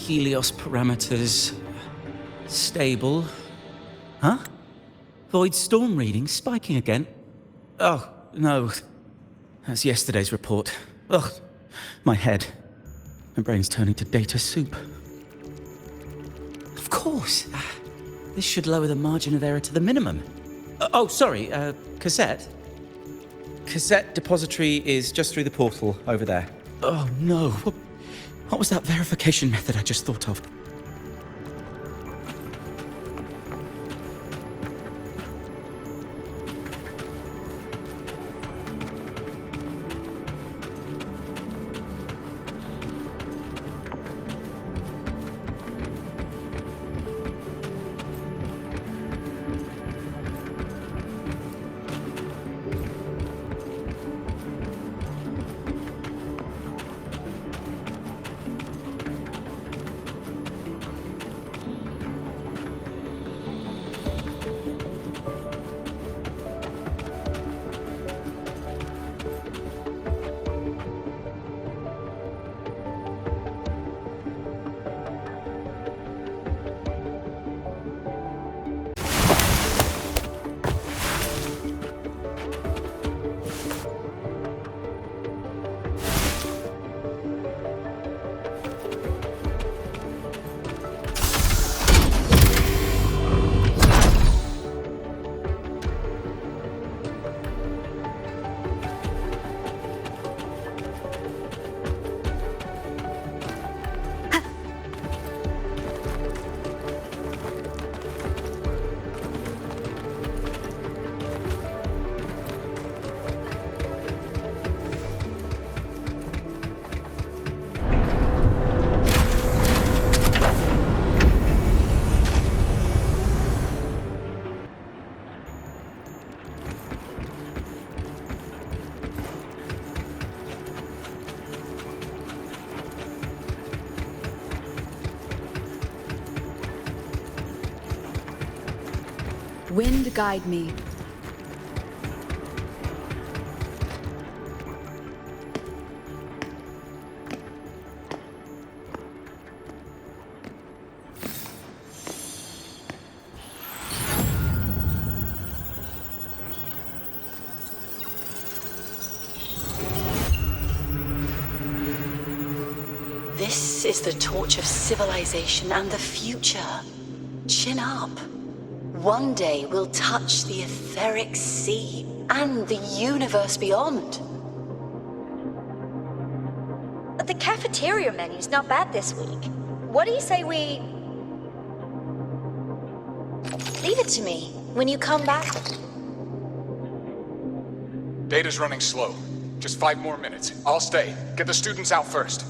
Helios parameters. Stable. Huh? Void storm reading spiking again? Oh, no. That's yesterday's report. Ugh. My head. My brain's turning to data soup. Of course. This should lower the margin of error to the minimum. Sorry, cassette? Cassette depository is just through the portal over there. Oh no, what was that verification method I just thought of? Wind guide me. This is the torch of civilization and the future. Chin up. One day we'll touch the etheric sea and the universe beyond. The cafeteria menu's not bad this week. What do you say we... Leave it to me when you come back. Data's running slow. Just 5 more minutes. I'll stay. Get the students out first.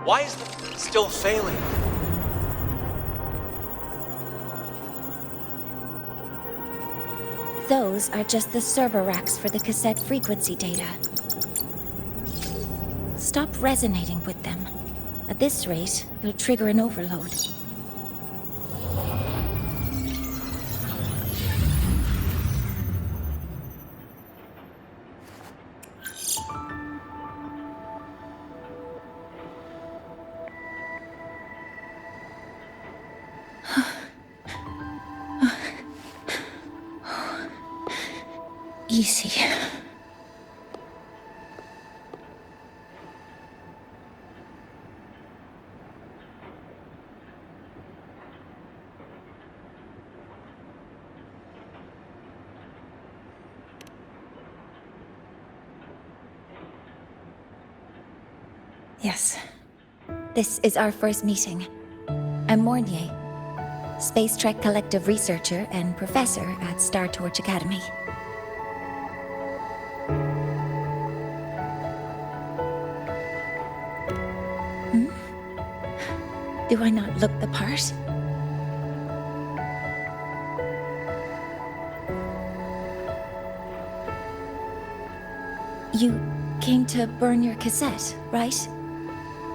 Why is it still failing? Those are just the server racks for the cassette frequency data. Stop resonating with them. At this rate, you'll trigger an overload. Easy. Yes. This is our first meeting. I'm Mornier, Space Trek Collective researcher and professor at Star Torch Academy. Do I not look the part? You came to burn your cassette, right?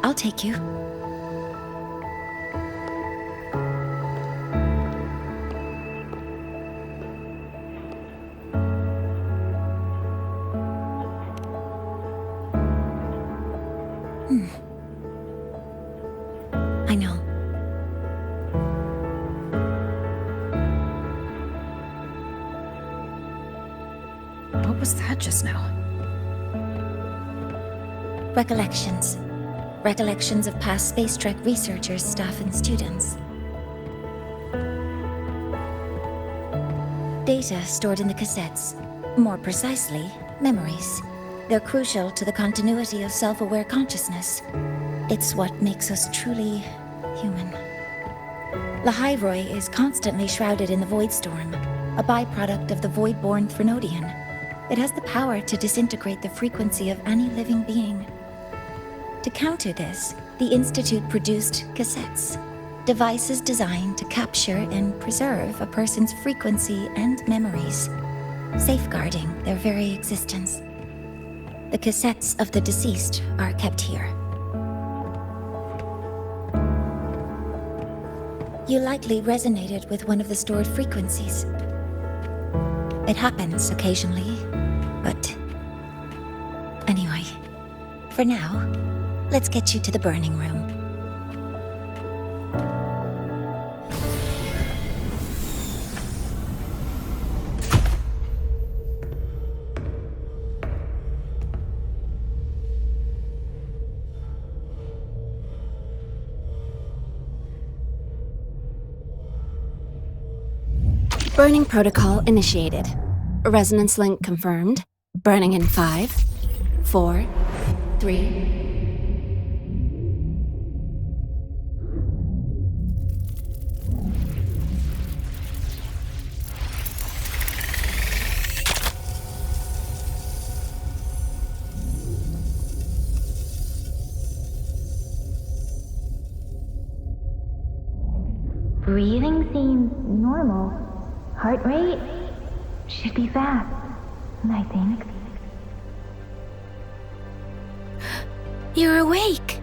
I'll take you. What was that just now? Recollections. Recollections of past Space Trek researchers, staff, and students. Data stored in the cassettes. More precisely, memories. They're crucial to the continuity of self-aware consciousness. It's what makes us truly human. Lahairoi is constantly shrouded in the Void Storm, a byproduct of the Void-born Threnodian. It has the power to disintegrate the frequency of any living being. To counter this, the Institute produced cassettes, devices designed to capture and preserve a person's frequency and memories, safeguarding their very existence. The cassettes of the deceased are kept here. You likely resonated with one of the stored frequencies. It happens occasionally, but... Anyway, for now, let's get you to the burning room. Burning protocol initiated. Resonance link confirmed. Burning in 5, 4, 3... Breathing seems normal. Heart rate should be fast, I think. You're awake!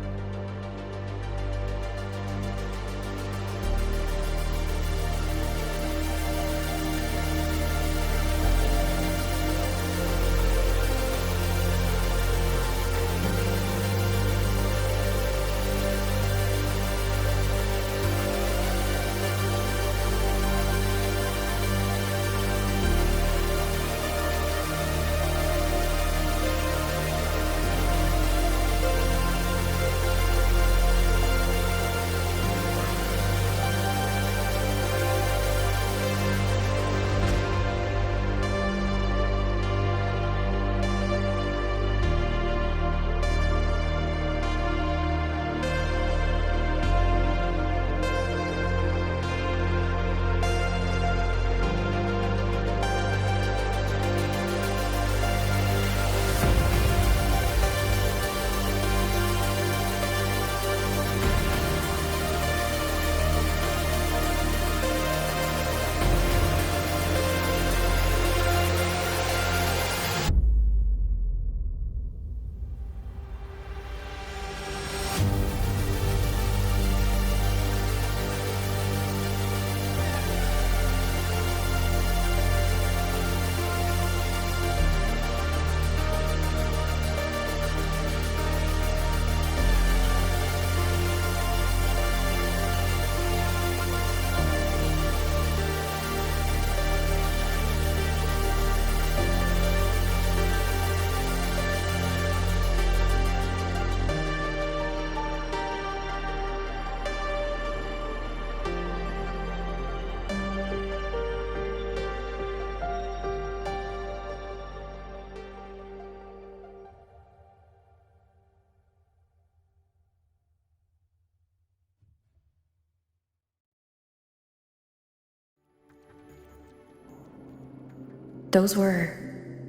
Those were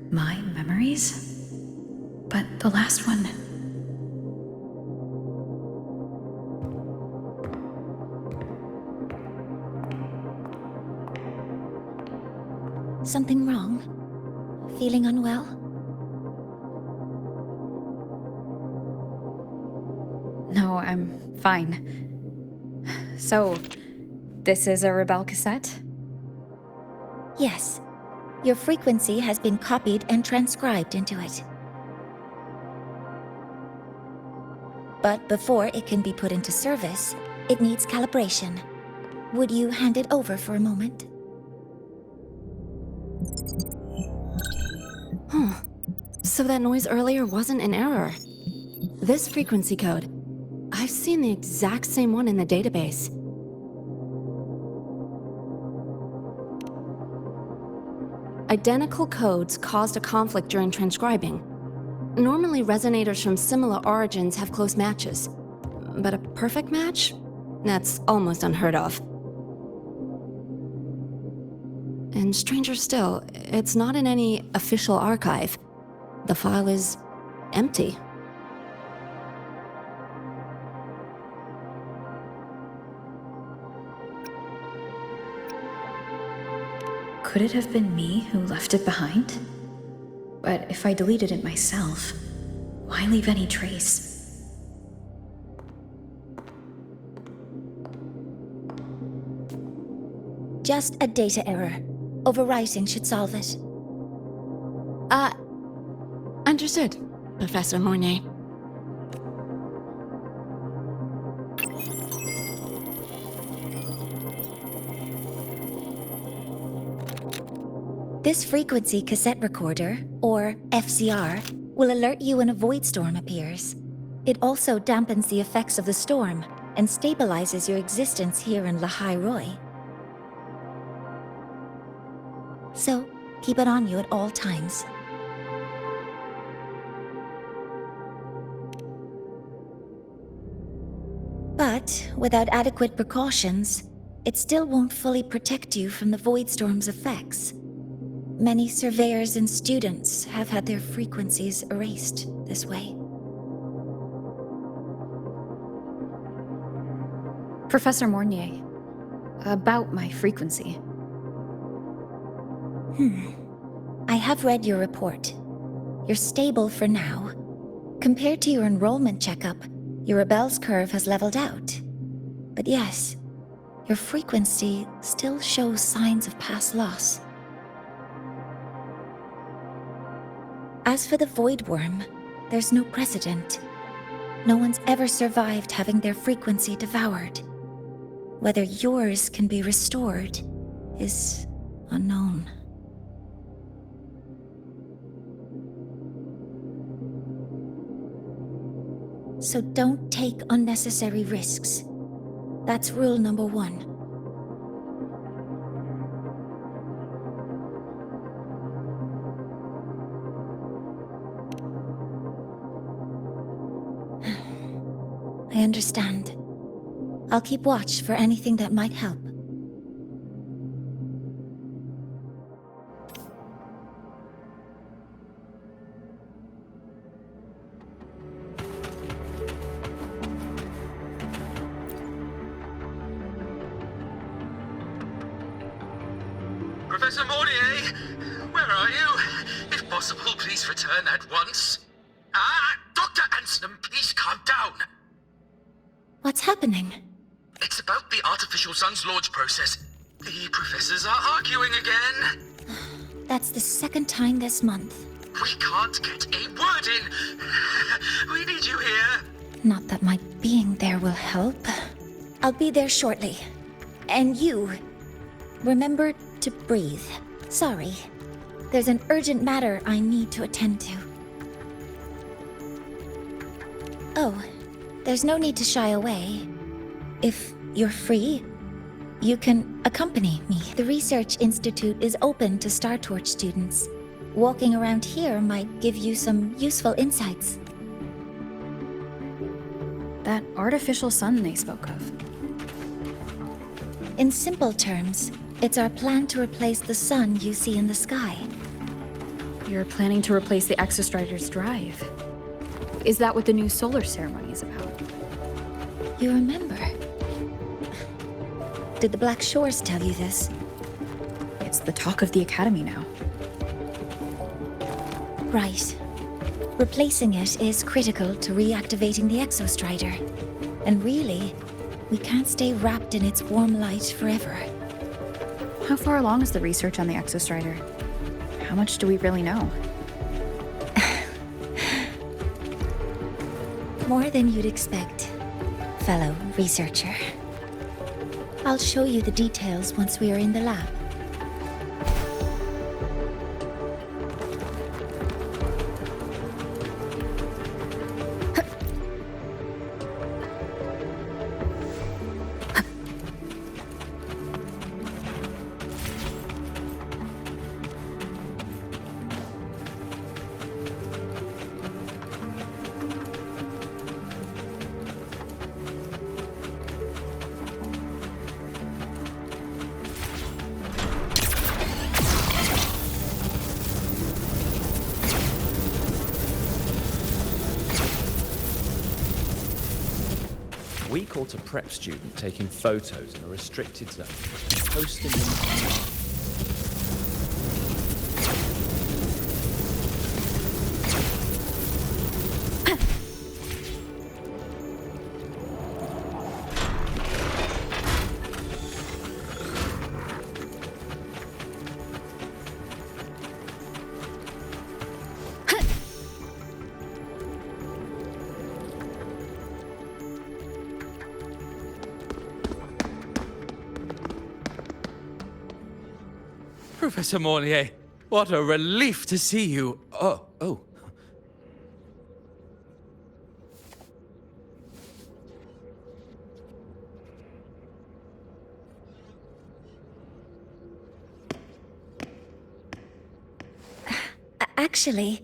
my memories? But the last one... Something wrong? Feeling unwell? No, I'm fine. So, this is a Rebel cassette? Yes. Your frequency has been copied and transcribed into it. But before it can be put into service, it needs calibration. Would you hand it over for a moment? Huh. So that noise earlier wasn't an error. This frequency code, I've seen the exact same one in the database. Identical codes caused a conflict during transcribing. Normally, resonators from similar origins have close matches. But a perfect match? That's almost unheard of. And stranger still, it's not in any official archive. The file is empty. Could it have been me who left it behind? But if I deleted it myself, why leave any trace? Just a data error. Overwriting should solve it. Understood, Professor Mornay. This frequency cassette recorder, or FCR, will alert you when a void storm appears. It also dampens the effects of the storm and stabilizes your existence here in Lahai Roy. So, keep it on you at all times. But, without adequate precautions, it still won't fully protect you from the void storm's effects. Many surveyors and students have had their frequencies erased this way. Professor Mornier, about my frequency. I have read your report. You're stable for now. Compared to your enrollment checkup, your rebel's curve has leveled out. But yes, your frequency still shows signs of past loss. As for the Void Worm, there's no precedent. No one's ever survived having their frequency devoured. Whether yours can be restored is unknown. So don't take unnecessary risks. That's rule number 1. I understand. I'll keep watch for anything that might help. Professor Mornier, where are you? If possible, please return at once. Dr. Anselm, please calm down. What's happening? It's about the artificial sun's launch process. The professors are arguing again. That's the second time this month. We can't get a word in. We need you here. Not that my being there will help. I'll be there shortly. And you, remember to breathe. Sorry. There's an urgent matter I need to attend to. Oh, there's no need to shy away. If you're free, you can accompany me. The Research Institute is open to Star Torch students. Walking around here might give you some useful insights. That artificial sun they spoke of. In simple terms, it's our plan to replace the sun you see in the sky. You're planning to replace the Exostrider's drive. Is that what the new solar ceremony is about? You remember? Did the Black Shores tell you this? It's the talk of the Academy now. Right. Replacing it is critical to reactivating the Exostrider. And really, we can't stay wrapped in its warm light forever. How far along is the research on the Exostrider? How much do we really know? More than you'd expect, fellow researcher. I'll show you the details once we are in the lab. We caught a prep student taking photos in a restricted zone, posting them online. Professor Mornier, what a relief to see you. Oh. Actually...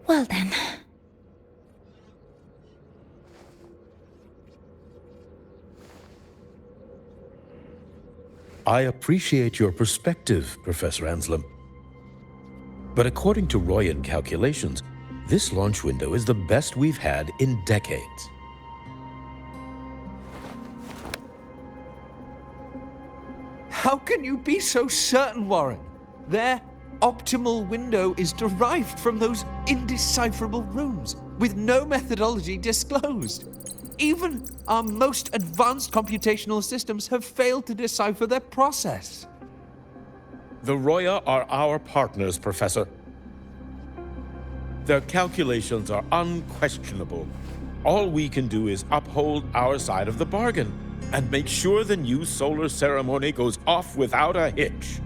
Well then... I appreciate your perspective, Professor Anselm. But according to Royan calculations, this launch window is the best we've had in decades. How can you be so certain, Warren? Their optimal window is derived from those indecipherable runes, with no methodology disclosed. Even our most advanced computational systems have failed to decipher their process. The Roya are our partners, Professor. Their calculations are unquestionable. All we can do is uphold our side of the bargain and make sure the new solar ceremony goes off without a hitch.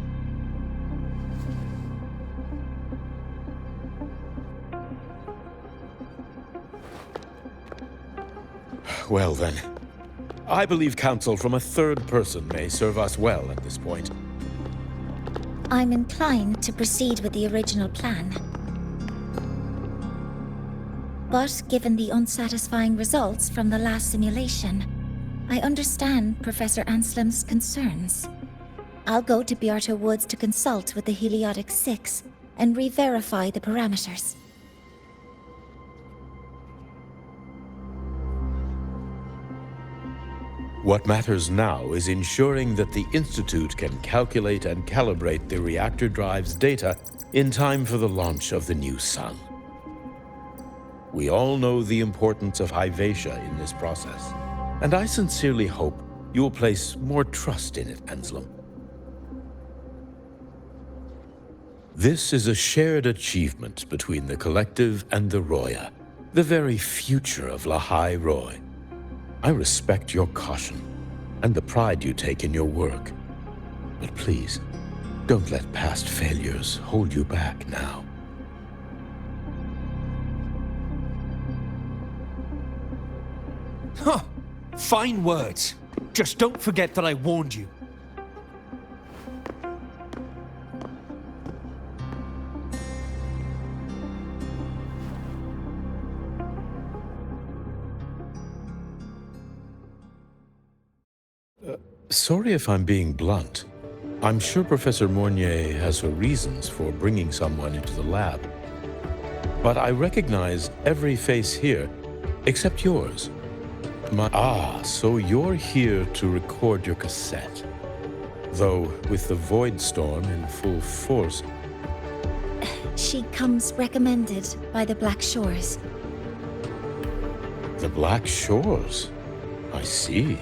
Well then, I believe counsel from a third person may serve us well at this point. I'm inclined to proceed with the original plan. But given the unsatisfying results from the last simulation, I understand Professor Anselm's concerns. I'll go to Beata Woods to consult with the Heliotic 6 and re-verify the parameters. What matters now is ensuring that the Institute can calculate and calibrate the reactor drive's data in time for the launch of the new sun. We all know the importance of Hyvatia in this process, and I sincerely hope you will place more trust in it, Anselm. This is a shared achievement between the Collective and the Roya, the very future of Lahai Roy. I respect your caution and the pride you take in your work. But please, don't let past failures hold you back now. Huh. Fine words. Just don't forget that I warned you. Sorry if I'm being blunt. I'm sure Professor Mornier has her reasons for bringing someone into the lab. But I recognize every face here, except yours. So you're here to record your cassette. Though, with the Void Storm in full force... She comes recommended by the Black Shores. The Black Shores? I see.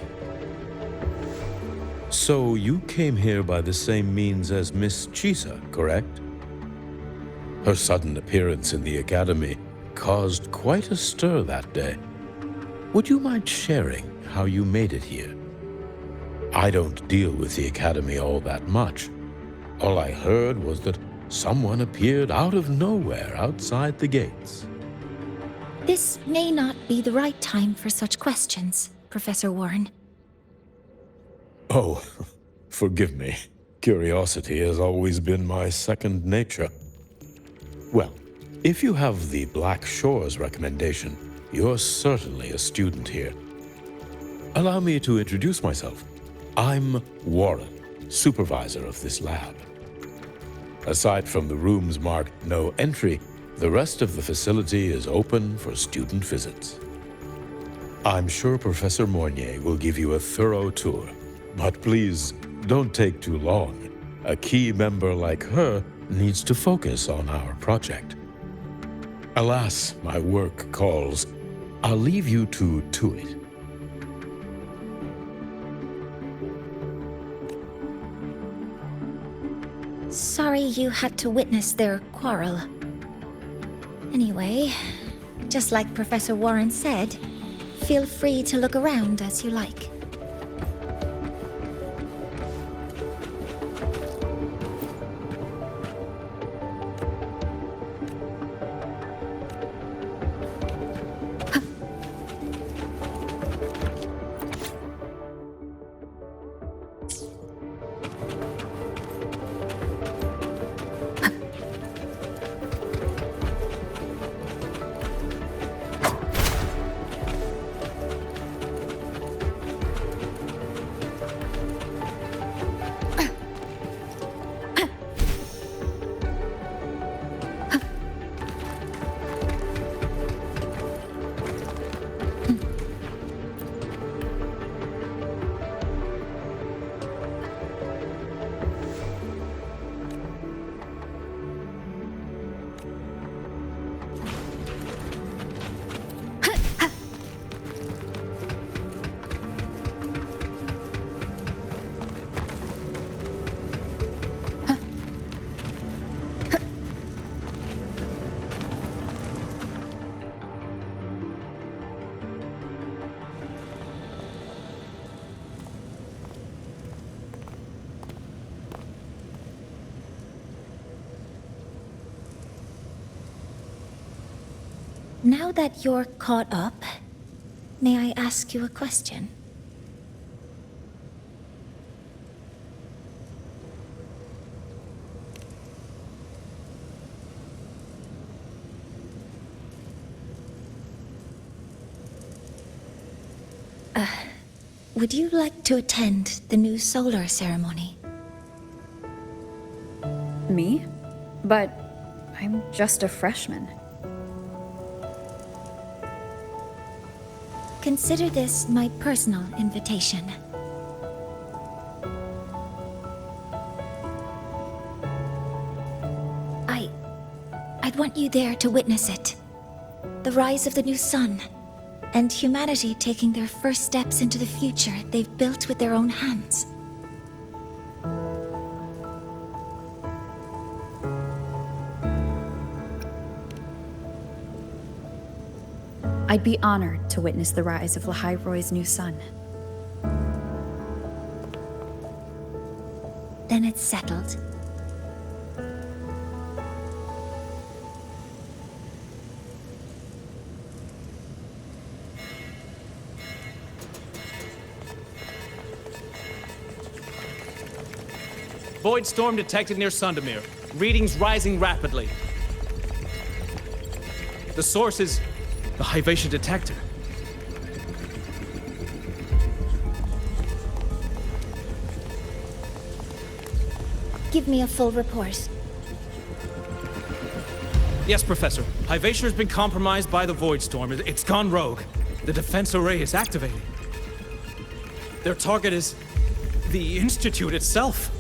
So you came here by the same means as Miss Chisa, correct? Her sudden appearance in the Academy caused quite a stir that day. Would you mind sharing how you made it here? I don't deal with the Academy all that much. All I heard was that someone appeared out of nowhere outside the gates. This may not be the right time for such questions, Professor Warren. Oh, forgive me. Curiosity has always been my second nature. Well, if you have the Black Shores recommendation, you're certainly a student here. Allow me to introduce myself. I'm Warren, supervisor of this lab. Aside from the rooms marked no entry, The rest of the facility is open for student visits. I'm sure Professor Mornier will give you a thorough tour, but please don't take too long. A key member like her needs to focus on our project. Alas, my work calls. I'll leave you to it. Sorry you had to witness their quarrel. Anyway, just like Professor Warren said, feel free to look around as you like. Now that you're caught up, may I ask you a question? Would you like to attend the new solar ceremony? Me? But I'm just a freshman. Consider this my personal invitation. I'd want you there to witness it. The rise of the new sun, and humanity taking their first steps into the future they've built with their own hands. I'd be honored to witness the rise of Lahai-Roy's new sun. Then it's settled. Void storm detected near Sundermere. Readings rising rapidly. The source is the Hivation detector. Give me a full report. Yes, Professor. Hivation has been compromised by the Void Storm. It's gone rogue. The defense array is activated. Their target is the Institute itself.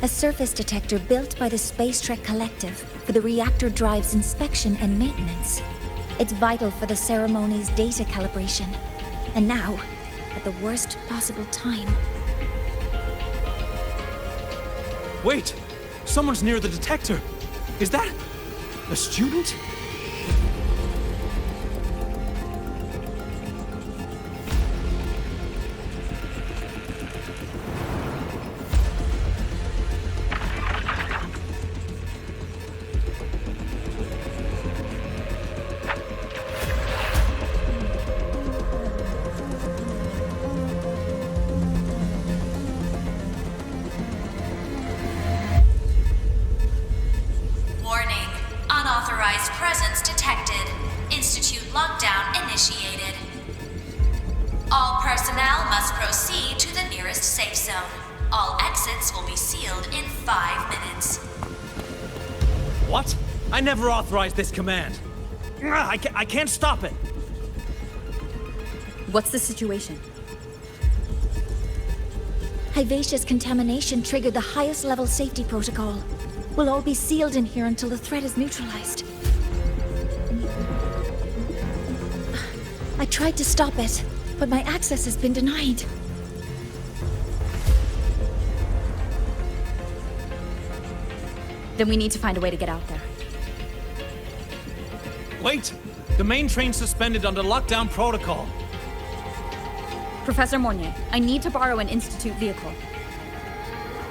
A surface detector built by the Space Trek Collective for the reactor drive's inspection and maintenance. It's vital for the ceremony's data calibration. And now, at the worst possible time. Wait! Someone's near the detector! Is that a student? All personnel must proceed to the nearest safe zone. All exits will be sealed in 5 minutes. What? I never authorized this command. I can't stop it. What's the situation? Hivacious contamination triggered the highest level safety protocol. We'll all be sealed in here until the threat is neutralized. I tried to stop it, but my access has been denied. Then we need to find a way to get out there. Wait! The main train's suspended under lockdown protocol. Professor Mornier, I need to borrow an Institute vehicle.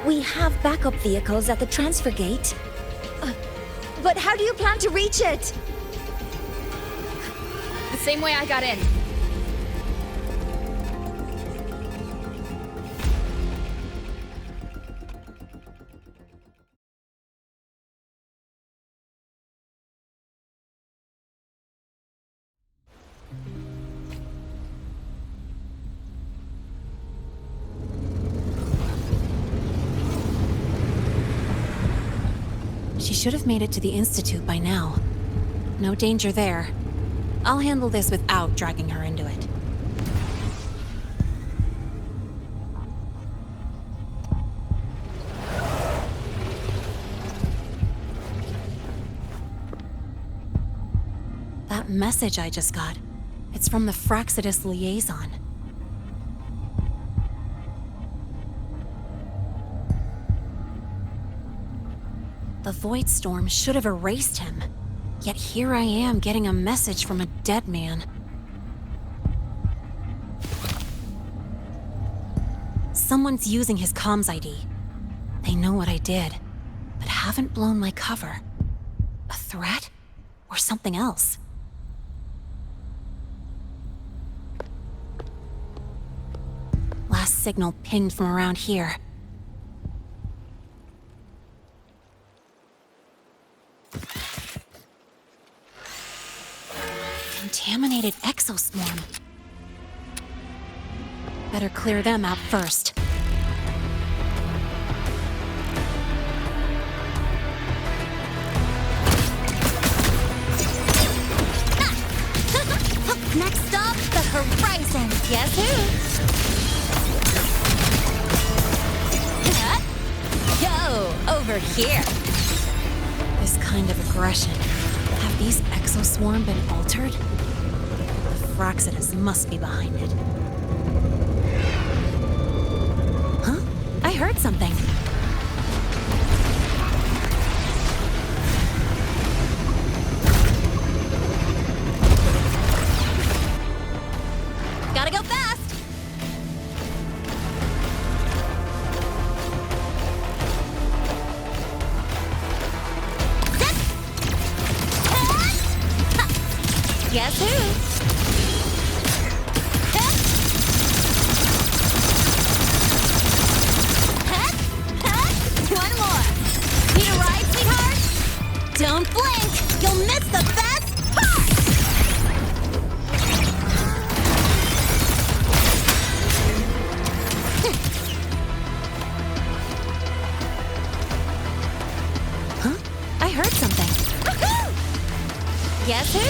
We have backup vehicles at the transfer gate. But how do you plan to reach it? The same way I got in. She should have made it to the Institute by now. No danger there. I'll handle this without dragging her into it. That message I just got, it's from the Fraxidus liaison. The Void Storm should have erased him. Yet here I am getting a message from a dead man. Someone's using his comms ID. They know what I did, but haven't blown my cover. A threat? Or something else? Last signal pinged from around here. Contaminated exoswarm. Better clear them out first. Next stop, the horizon. Guess who? Yo, over here. This kind of aggression. Have these exoswarm been altered? The Fraxidus must be behind it. Huh? I heard something. Gotta go fast! Guess who? One more. Need a ride, sweetheart? Don't blink! You'll miss the best part! Huh? I heard something. Guess who?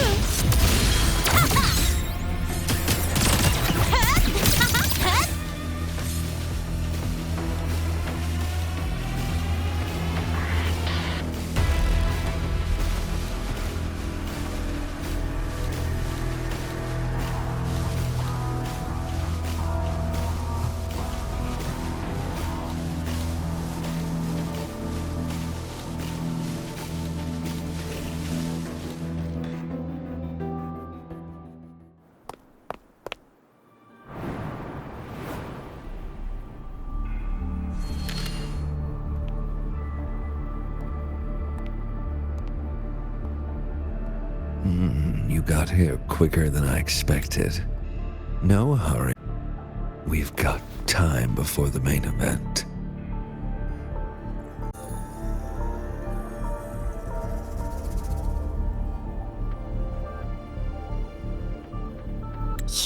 You got here quicker than I expected. No hurry. We've got time before the main event.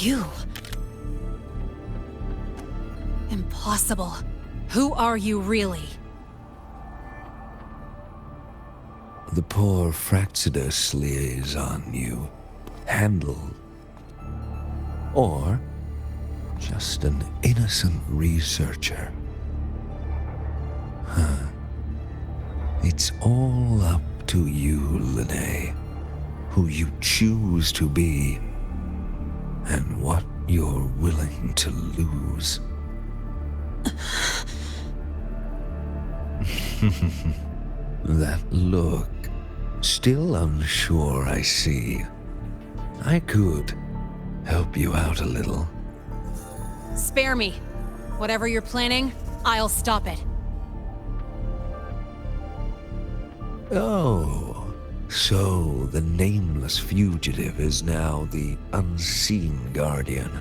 You. Impossible. Who are you really? The poor Fraxidus liaison you handled. Or just an innocent researcher. Huh. It's all up to you, Lene, who you choose to be, and what you're willing to lose. That look, still unsure, I see. I could help you out a little. Spare me. Whatever you're planning, I'll stop it. Oh, so the nameless fugitive is now the unseen guardian.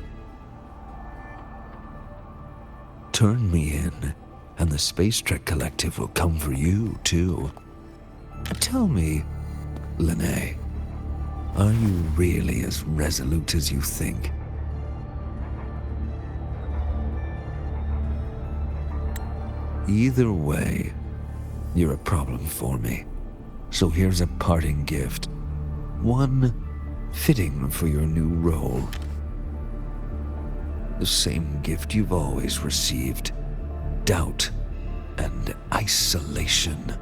Turn me in, and the Space Trek Collective will come for you, too. Tell me, Lene, are you really as resolute as you think? Either way, you're a problem for me. So here's a parting gift. One fitting for your new role. The same gift you've always received. Doubt and isolation.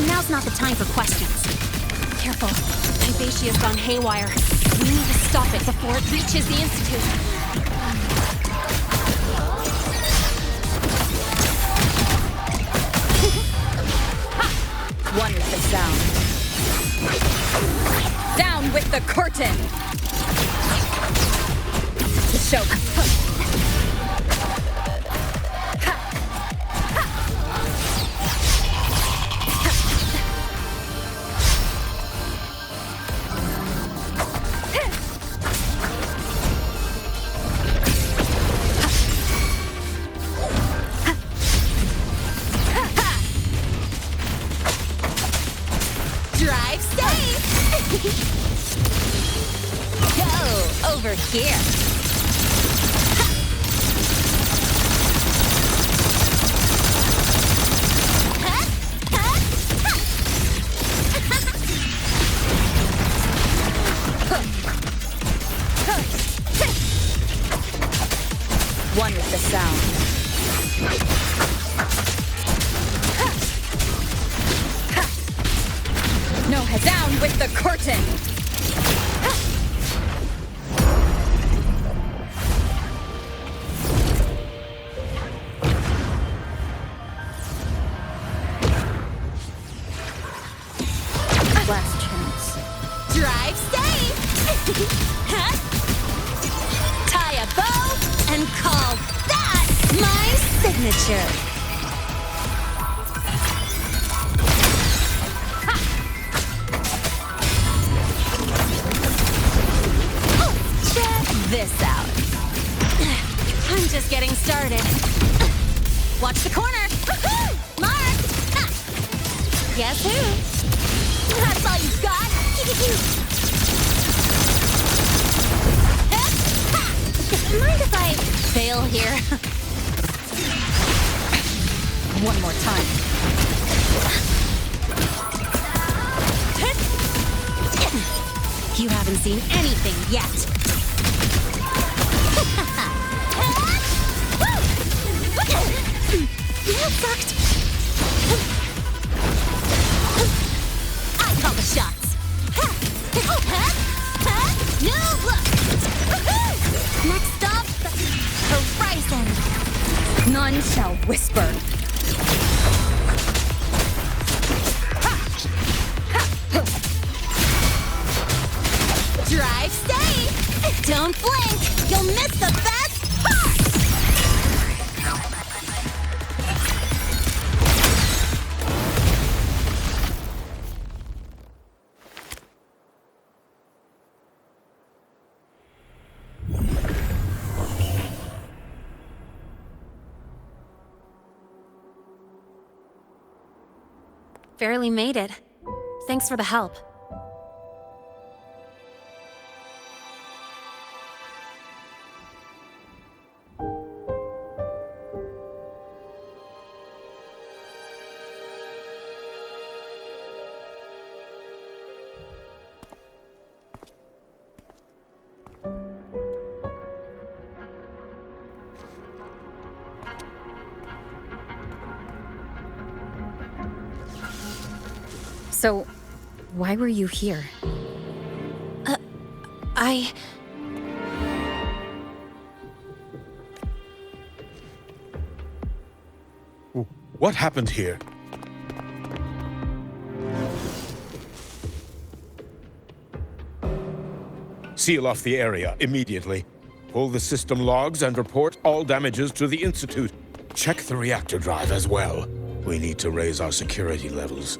Now's not the time for questions. Careful. Hypatia's gone haywire. We need to stop it before it reaches the Institute. One with the sound. Down with the curtain! To choke. Drive safe! Go over here. One with the sound. No, down with the curtain! Tie a bow and call that my signature. Check this out. I'm just getting started. Watch the corner. Mark! Guess who? That's all you've got. Mind if I fail here? One more time. You haven't seen anything yet. That sucked. I call the shots. New look. Next stop, Horizon. None shall whisper. Drive safe. Don't blink. You'll miss the best part. Barely made it. Thanks for the help. So, why were you here? What happened here? Seal off the area immediately. Pull the system logs and report all damages to the Institute. Check the reactor drive as well. We need to raise our security levels.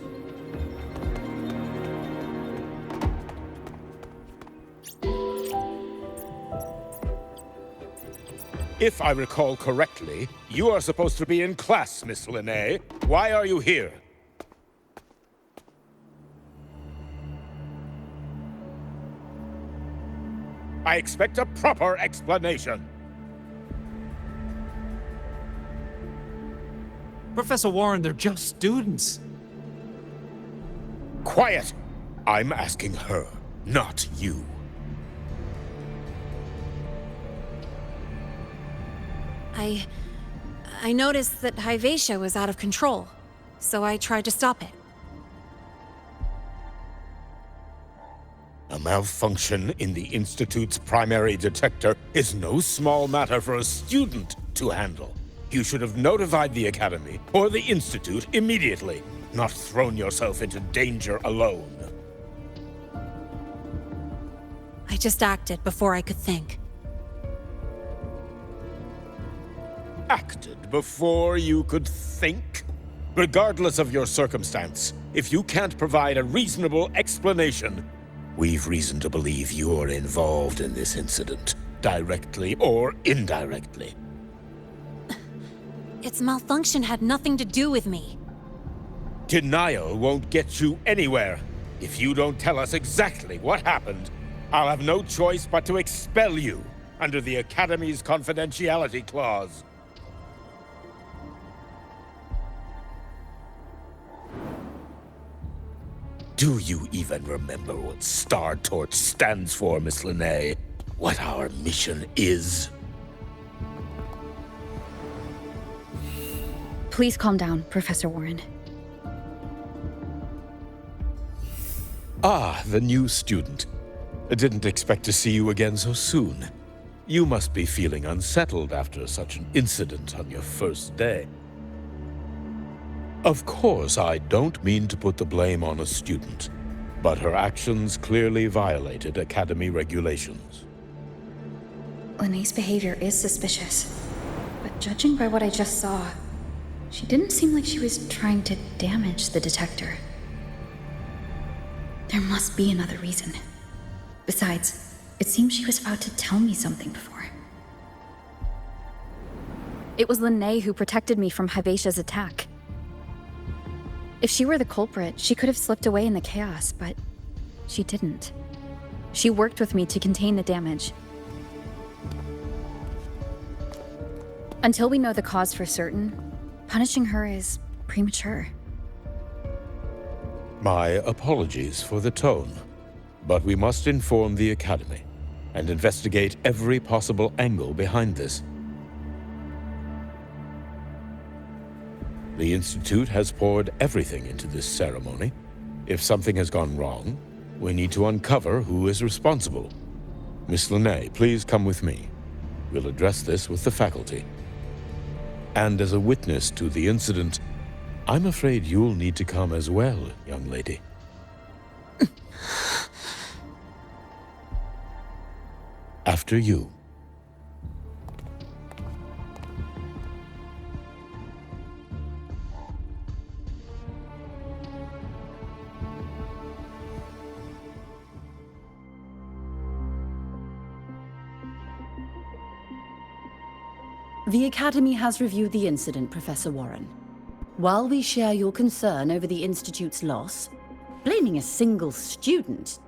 If I recall correctly, you are supposed to be in class, Miss Linnae. Why are you here? I expect a proper explanation. Professor Warren, they're just students. Quiet! I'm asking her, not you. I noticed that Hyvatia was out of control, so I tried to stop it. A malfunction in the Institute's primary detector is no small matter for a student to handle. You should have notified the Academy or the Institute immediately, not thrown yourself into danger alone. I just acted before I could think. Acted before you could think? Regardless of your circumstance, if you can't provide a reasonable explanation, we've reason to believe you're involved in this incident, directly or indirectly. Its malfunction had nothing to do with me. Denial won't get you anywhere. If you don't tell us exactly what happened, I'll have no choice but to expel you under the Academy's confidentiality clause. Do you even remember what Star Torch stands for, Miss Linnae? What our mission is? Please calm down, Professor Warren. Ah, the new student. I didn't expect to see you again so soon. You must be feeling unsettled after such an incident on your first day. Of course, I don't mean to put the blame on a student. but her actions clearly violated Academy regulations. Lene's behavior is suspicious, but judging by what I just saw, she didn't seem like she was trying to damage the detector. There must be another reason. Besides, it seems she was about to tell me something before. It was Lene who protected me from Hivatia's attack. If she were the culprit, she could have slipped away in the chaos, but she didn't. She worked with me to contain the damage. Until we know the cause for certain, punishing her is premature. My apologies for the tone, but we must inform the Academy and investigate every possible angle behind this. The Institute has poured everything into this ceremony. If something has gone wrong, we need to uncover who is responsible. Miss Lene, please come with me. We'll address this with the faculty. And as a witness to the incident, I'm afraid you'll need to come as well, young lady. After you. The Academy has reviewed the incident, Professor Warren. While we share your concern over the Institute's loss, blaming a single student...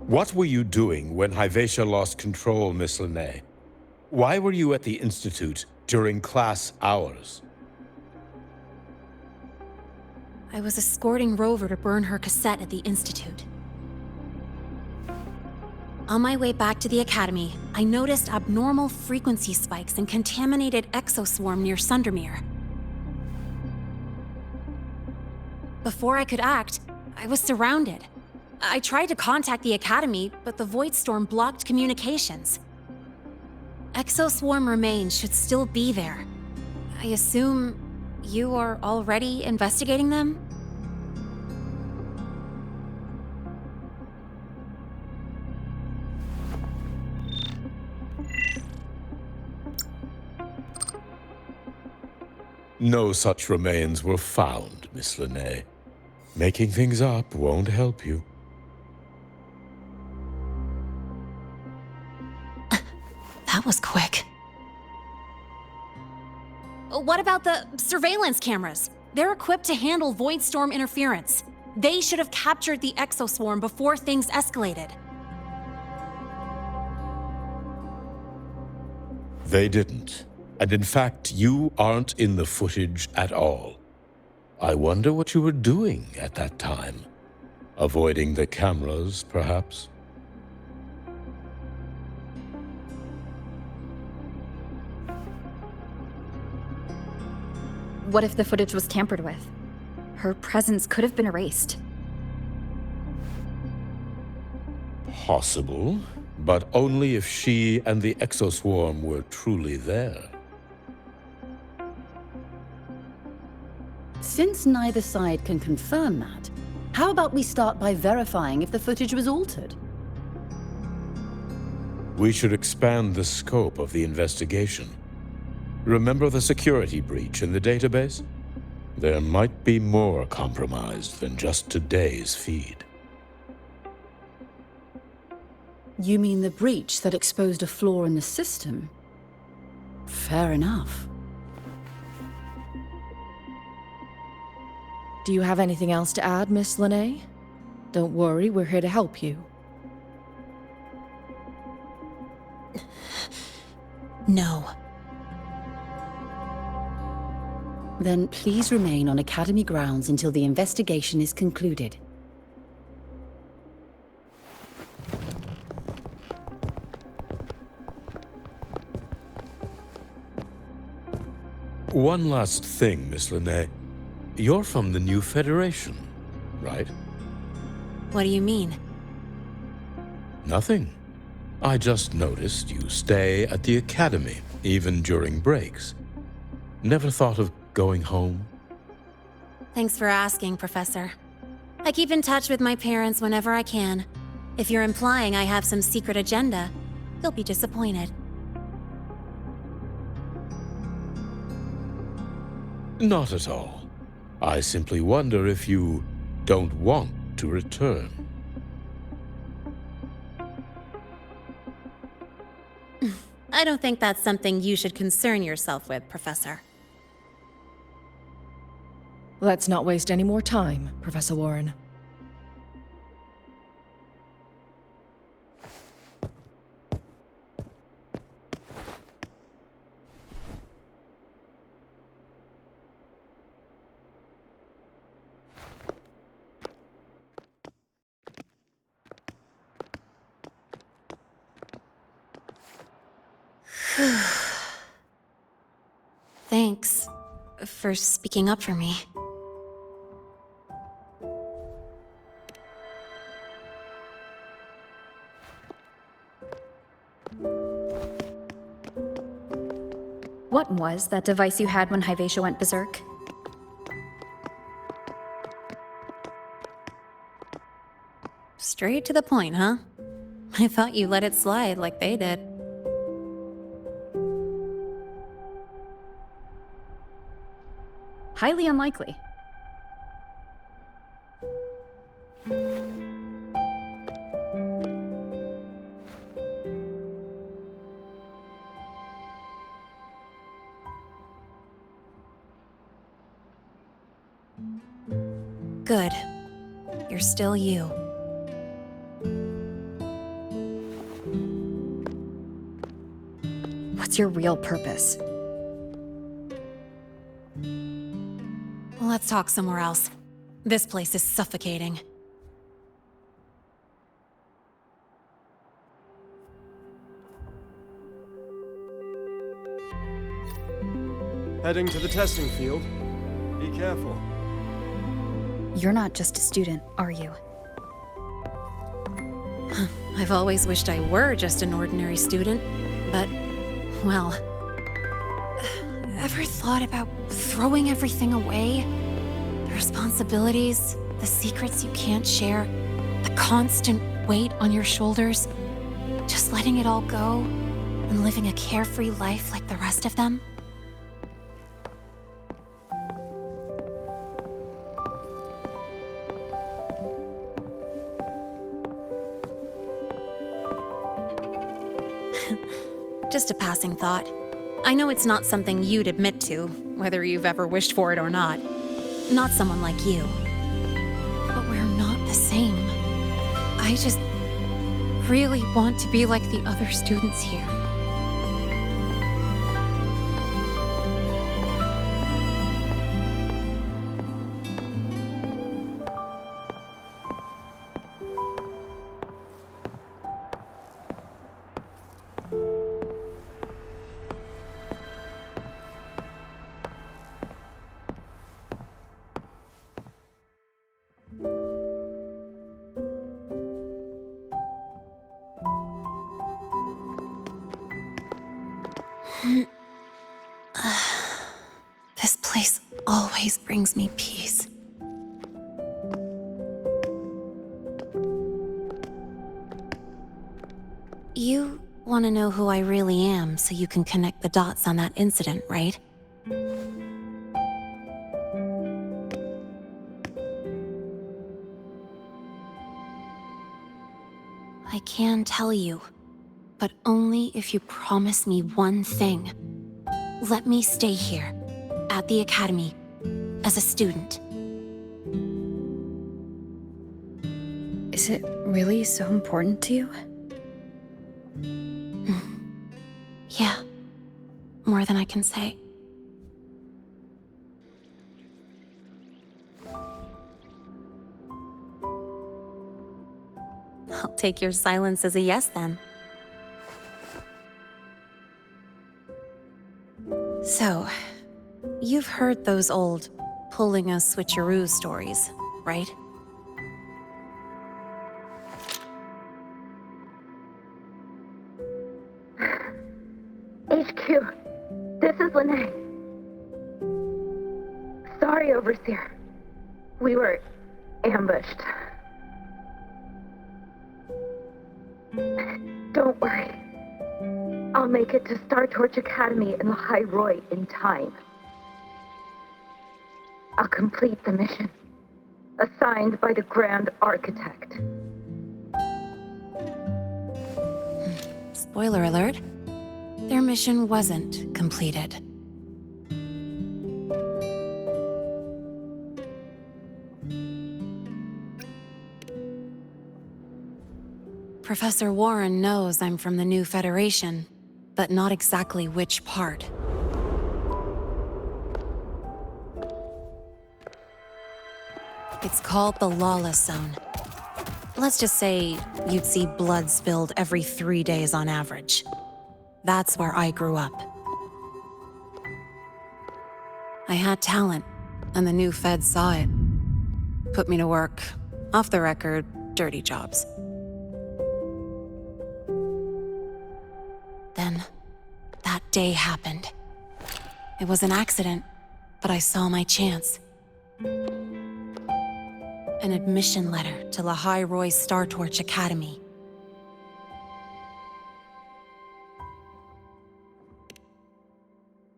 What were you doing when Hivatia lost control, Miss Lene? Why were you at the Institute during class hours? I was escorting Rover to burn her cassette at the Institute. On my way back to the Academy, I noticed abnormal frequency spikes and contaminated exoswarm near Sundermere. Before I could act, I was surrounded. I tried to contact the Academy, but the Void Storm blocked communications. Exoswarm remains should still be there. I assume you are already investigating them? No such remains were found, Miss Lene. Making things up won't help you. That was quick. What about the surveillance cameras? They're equipped to handle Void Storm interference. They should have captured the exoswarm before things escalated. They didn't. And in fact, you aren't in the footage at all. I wonder what you were doing at that time. Avoiding the cameras, perhaps? What if the footage was tampered with? Her presence could have been erased. Possible, but only if she and the exoswarm were truly there. Since neither side can confirm that, how about we start by verifying if the footage was altered? We should expand the scope of the investigation. Remember the security breach in the database? There might be more compromised than just today's feed. You mean the breach that exposed a flaw in the system? Fair enough. Do you have anything else to add, Miss Lene? Don't worry, we're here to help you. No. Then please remain on Academy grounds until the investigation is concluded. One last thing, Miss Lene. You're from the New Federation, right? What do you mean? Nothing. I just noticed you stay at the Academy, even during breaks. Never thought of going home? Thanks for asking, Professor. I keep in touch with my parents whenever I can. If you're implying I have some secret agenda, you'll be disappointed. Not at all. I simply wonder if you don't want to return. I don't think that's something you should concern yourself with, Professor. Let's not waste any more time, Professor Warren. Thanks for speaking up for me. What was that device you had when Hyvatia went berserk? Straight to the point, huh? I thought you let it slide like they did. Highly unlikely. Good. You're still you. What's your real purpose? Let's talk somewhere else. This place is suffocating. Heading to the testing field. Be careful. You're not just a student, are you? I've always wished I were just an ordinary student, but, well... Ever thought about throwing everything away? The responsibilities, the secrets you can't share, the constant weight on your shoulders? Just letting it all go and living a carefree life like the rest of them? Just a passing thought. I know it's not something you'd admit to, whether you've ever wished for it or not. Not someone like you. But we're not the same. I just really want to be like the other students here. This place always brings me peace. You want to know who I really am so you can connect the dots on that incident, right? I can tell you, but only if you promise me one thing. Let me stay here, at the Academy, as a student. Is it really so important to you? Yeah, more than I can say. I'll take your silence as a yes, then. So, you've heard those old pulling a switcheroo stories, right? HQ, this is Lene. Overseer. We were ambushed. Don't worry. I'll make it to Star Torch Academy in Lahai Roy in time. I'll complete the mission, assigned by the Grand Architect. Spoiler alert. Their mission wasn't completed. Professor Warren knows I'm from the new Federation, but not exactly which part. It's called the Lawless Zone. Let's just say you'd see blood spilled every 3 days on average. That's where I grew up. I had talent, and the new feds saw it. Put me to work, off the record, dirty jobs. Then, that day happened. It was an accident, but I saw my chance. An admission letter to Lahai Roy's Star Torch Academy.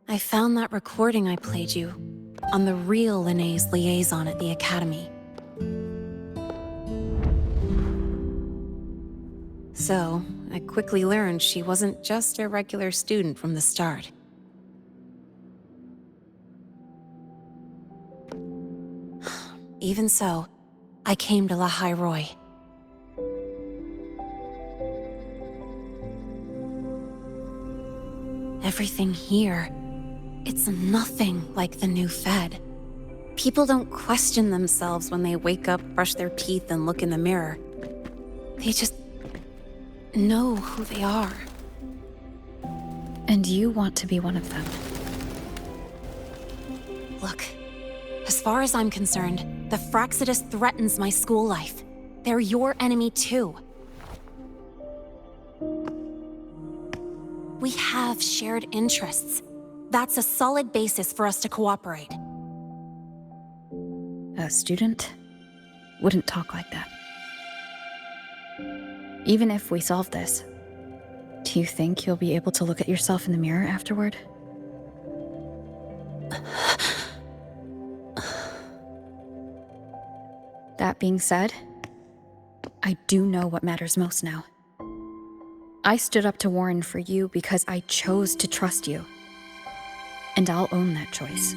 I found that recording I played you on the real Linné's liaison at the Academy. So, I quickly learned she wasn't just a regular student from the start. Even so, I came to Lahai Roy. Everything here, it's nothing like the new Fed. People don't question themselves when they wake up, brush their teeth, and look in the mirror. They just know who they are. And you want to be one of them. Look, as far as I'm concerned, the Fraxidus threatens my school life. They're your enemy too. We have shared interests. That's a solid basis for us to cooperate. A student wouldn't talk like that. Even if we solve this, do you think you'll be able to look at yourself in the mirror afterward? That being said, I do know what matters most now. I stood up to Warren for you because I chose to trust you. And I'll own that choice.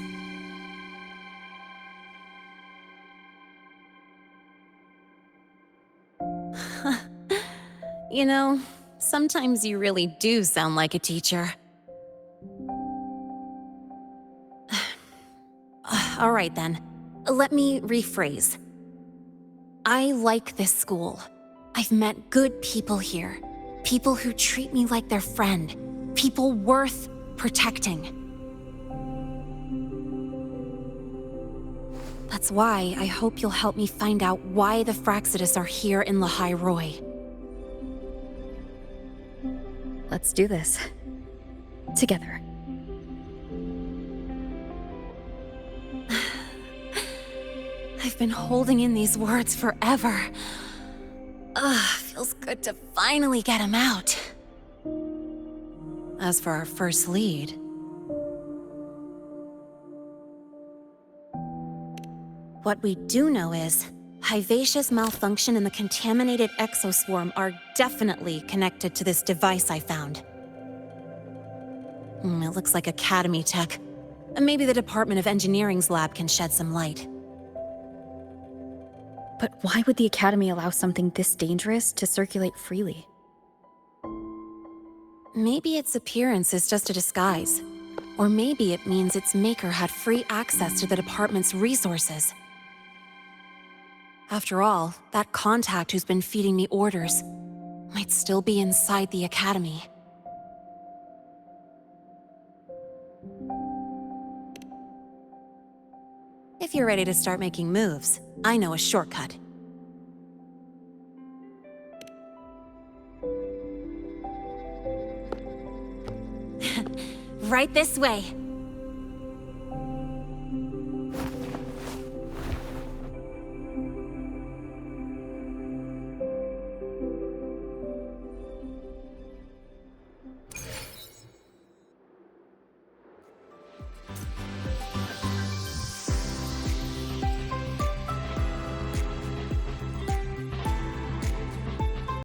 You know, sometimes you really do sound like a teacher. All right then, let me rephrase. I like this school. I've met good people here. People who treat me like their friend. People worth protecting. That's why I hope you'll help me find out why the Fraxidus are here in Lahai Roy. Let's do this. Together. I've been holding in these words forever. Feels good to finally get them out. As for our first lead... What we do know is, Hyvatia's malfunction and the contaminated exoswarm are definitely connected to this device I found. It looks like Academy tech. Maybe the Department of Engineering's lab can shed some light. But why would the Academy allow something this dangerous to circulate freely? Maybe its appearance is just a disguise. Or maybe it means its maker had free access to the department's resources. After all, that contact who's been feeding me orders might still be inside the Academy. If you're ready to start making moves, I know a shortcut. Right this way.